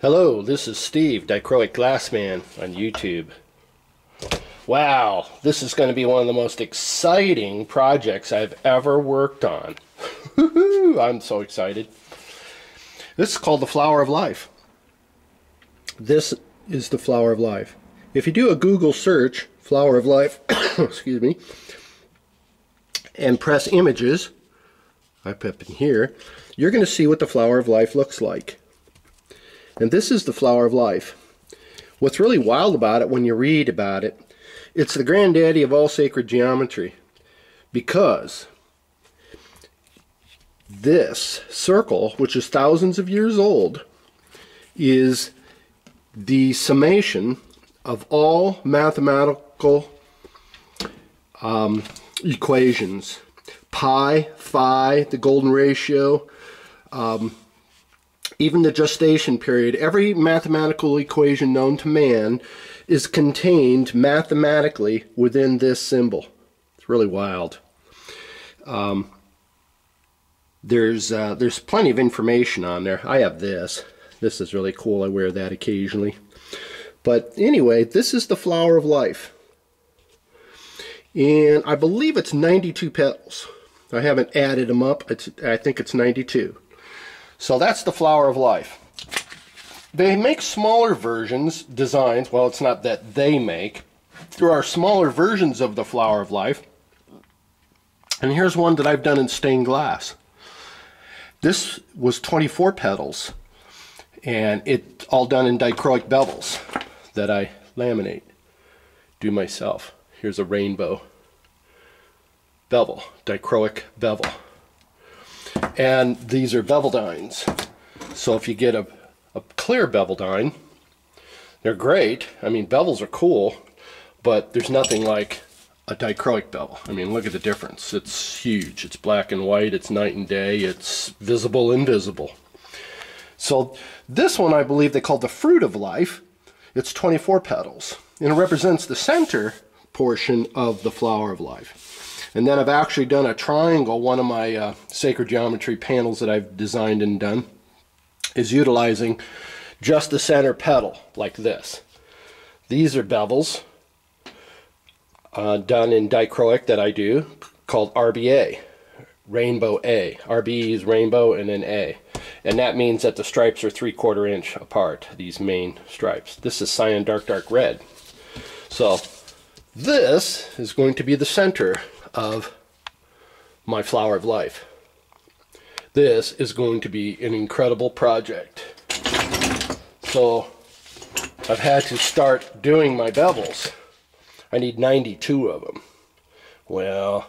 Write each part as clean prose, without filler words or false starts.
Hello, this is Steve, Dichroic Glassman on YouTube. Wow, this is going to be one of the most exciting projects I've ever worked on. I'm so excited. This is called the Flower of Life. This is the Flower of Life. If you do a Google search, Flower of Life, excuse me, and press images, I put in here, you're going to see what the Flower of Life looks like. And this is the Flower of Life. What's really wild about it when you read about it, it's the granddaddy of all sacred geometry, because this circle, which is thousands of years old, is the summation of all mathematical equations. Pi, phi, the golden ratio, even the gestation period. Every mathematical equation known to man is contained mathematically within this symbol. It's really wild. There's plenty of information on there. I have this. This is really cool. I wear that occasionally. But anyway, this is the Flower of Life. And I believe it's 92 petals. I haven't added them up. I think it's 92. So that's the Flower of Life. They make smaller versions, designs. Well, it's not that they make. There are smaller versions of the Flower of Life. And here's one that I've done in stained glass. This was 24 petals. And it's all done in Dichroic Bevels that I laminate, do myself. Here's a rainbow bevel, Dichroic bevel. And these are beveldines. So if you get a clear beveldine, they're great. I mean, bevels are cool, but there's nothing like a dichroic bevel. I mean, look at the difference. It's huge. It's black and white. It's night and day. It's visible, invisible. So this one, I believe they call the Fruit of Life. It's 24 petals, and it represents the center portion of the Flower of Life. And then I've actually done a triangle. One of my sacred geometry panels that I've designed and done is utilizing just the center petal, like this. These are bevels done in dichroic that I do, called RBA, Rainbow A. RB is rainbow and then A. And that means that the stripes are 3/4 inch apart, these main stripes. This is cyan dark red. So this is going to be the center of my Flower of Life. This is going to be an incredible project. So I've had to start doing my bevels. I need 92 of them. Well,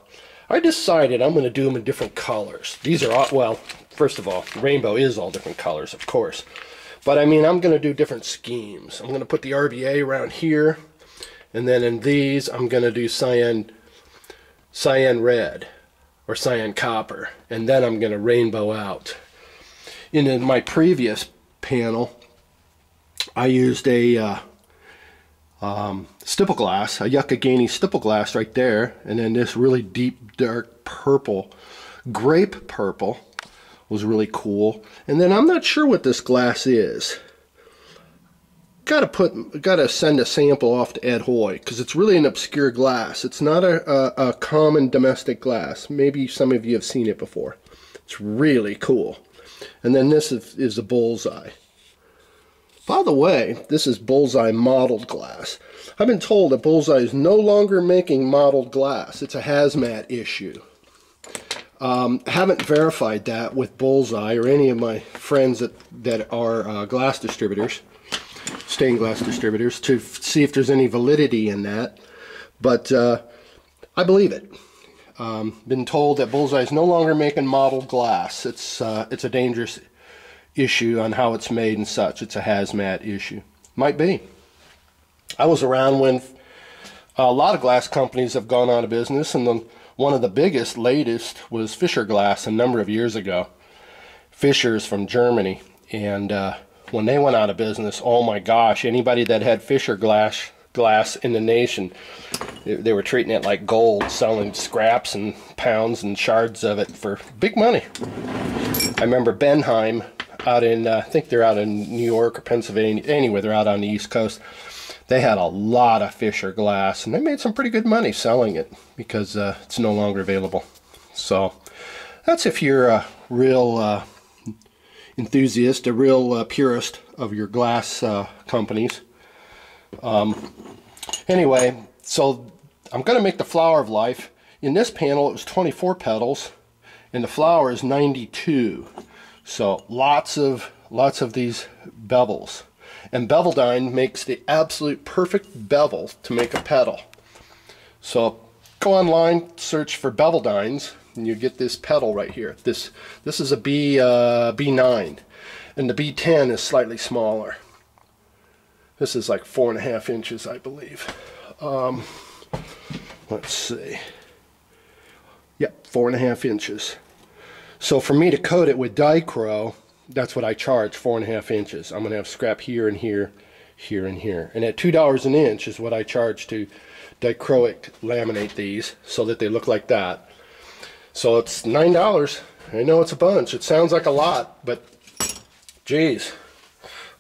I decided I'm going to do them in different colors. These are all, well, first of all, rainbow is all different colors, of course. But I mean, I'm going to do different schemes. I'm going to put the RBA around here, and then in these, I'm going to do cyan red or cyan copper, and then I'm going to rainbow out. In my previous panel, I used a stipple glass, a Yucca stipple glass right there, and then this really deep dark purple, grape purple, was really cool. And then I'm not sure what this glass is. Gotta send a sample off to Ed Hoy, because it's really an obscure glass. It's not a common domestic glass. Maybe some of you have seen it before. It's really cool. And then this is a bullseye. By the way, this is bullseye mottled glass. I've been told that Bullseye is no longer making mottled glass. It's a hazmat issue. Haven't verified that with Bullseye or any of my friends that are glass distributors, stained glass distributors, to see if there's any validity in that, but I believe it. Been told that Bullseye is no longer making mottled glass. It's a dangerous issue on how it's made and such. It's a hazmat issue. Might be. I was around when a lot of glass companies have gone out of business, and one of the biggest, latest, was Fisher Glass a number of years ago. Fisher's from Germany, and when they went out of business, oh my gosh, anybody that had Fisher glass in the nation, they were treating it like gold, selling scraps and pounds and shards of it for big money. I remember Benheim out in, I think they're out in New York or Pennsylvania, anyway, they're out on the East Coast. They had a lot of Fisher glass, and they made some pretty good money selling it because it's no longer available. So that's if you're a real enthusiast, a real purist of your glass companies. Anyway, so I'm going to make the flower of life. In this panel it was 24 petals, and the flower is 92. So lots of these bevels. And Beveldine makes the absolute perfect bevel to make a petal. So go online, search for Beveldines, and you get this petal right here. This is a B9, and the B10 is slightly smaller. This is like 4.5 inches, I believe. Let's see. Yep, 4.5 inches. So for me to coat it with Dichro, that's what I charge, 4.5 inches. I'm going to have scrap here and here, here and here. And at $2 an inch is what I charge to Dichroic laminate these so that they look like that. So it's $9. I know it's a bunch. It sounds like a lot, but geez.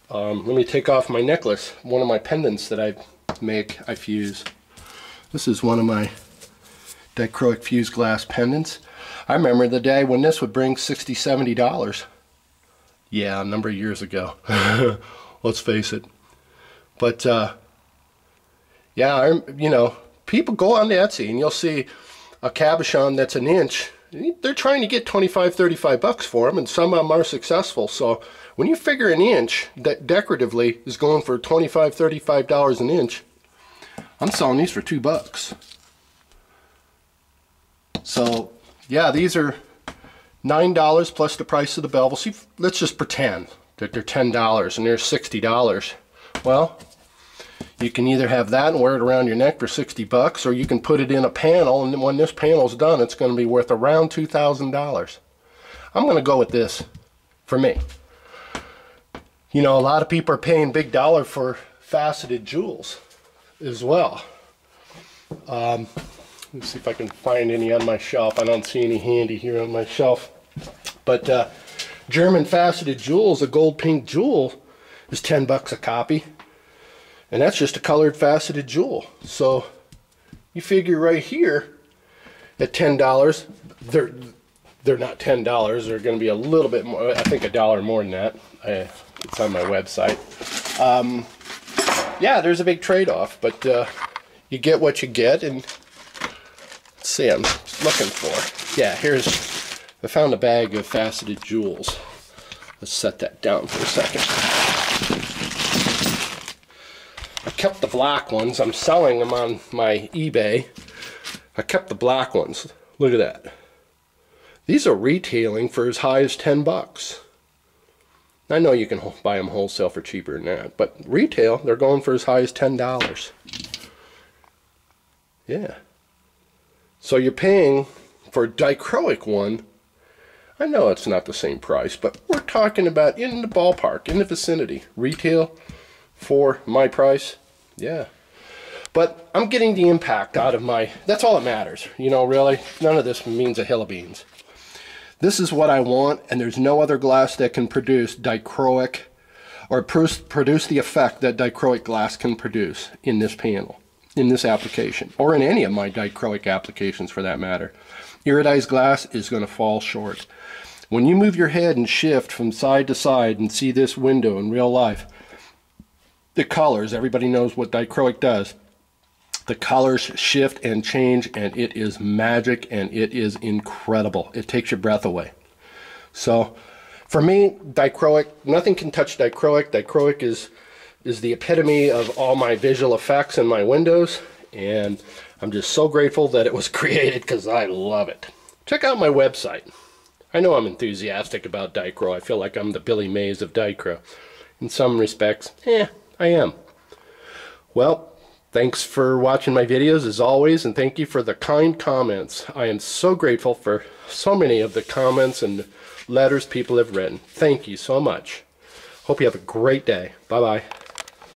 Let me take off my necklace. One of my pendants that I fuse. This is one of my Dichroic fused glass pendants. I remember the day when this would bring $60, $70. Yeah, a number of years ago. Let's face it. But yeah, you know, people go on Etsy and you'll see a cabochon that's an inch. They're trying to get $25, $35 for them, and some of them are successful. So when you figure an inch that decoratively is going for $25, $35 an inch, I'm selling these for $2. So yeah, these are $9 plus the price of the bevel. See, let's just pretend that they're $10 and they're $60. Well, you can either have that and wear it around your neck for $60, or you can put it in a panel, and when this panel's done, it's going to be worth around $2,000. I'm going to go with this for me. You know, a lot of people are paying big dollar for faceted jewels as well. Let's see if I can find any on my shelf. I don't see any handy here on my shelf. But German faceted jewels, a gold pink jewel, is $10 a copy. And that's just a colored faceted jewel. So you figure right here at $10, they're not $10. They're going to be a little bit more, I think $1 more than that. It's on my website. Yeah, there's a big trade-off, but you get what you get. And let's see, I'm looking for. Yeah, I found a bag of faceted jewels. Let's set that down for a second. I kept the black ones. I'm selling them on my eBay. I kept the black ones. Look at that. These are retailing for as high as $10. I know you can buy them wholesale for cheaper than that, but retail, they're going for as high as $10. Yeah. So you're paying for a Dichroic one. I know it's not the same price, but we're talking about in the ballpark, in the vicinity. Retail for my price, yeah. But I'm getting the impact out of my, that's all that matters. You know, really, none of this means a hill of beans. This is what I want, and there's no other glass that can produce Dichroic, or produce the effect that Dichroic glass can produce in this panel, in this application, or in any of my Dichroic applications for that matter. Iridized glass is going to fall short. When you move your head and shift from side to side and see this window in real life, the colors, everybody knows what Dichroic does. The colors shift and change, and it is magic, and it is incredible. It takes your breath away. So for me, Dichroic, nothing can touch Dichroic. Dichroic is the epitome of all my visual effects in my windows, and I'm just so grateful that it was created because I love it. Check out my website. I know I'm enthusiastic about Dichro. I feel like I'm the Billy Mays of Dichro. In some respects, I am. Well, thanks for watching my videos as always, and thank you for the kind comments. I am so grateful for so many of the comments and letters people have written. Thank you so much. Hope you have a great day. Bye-bye.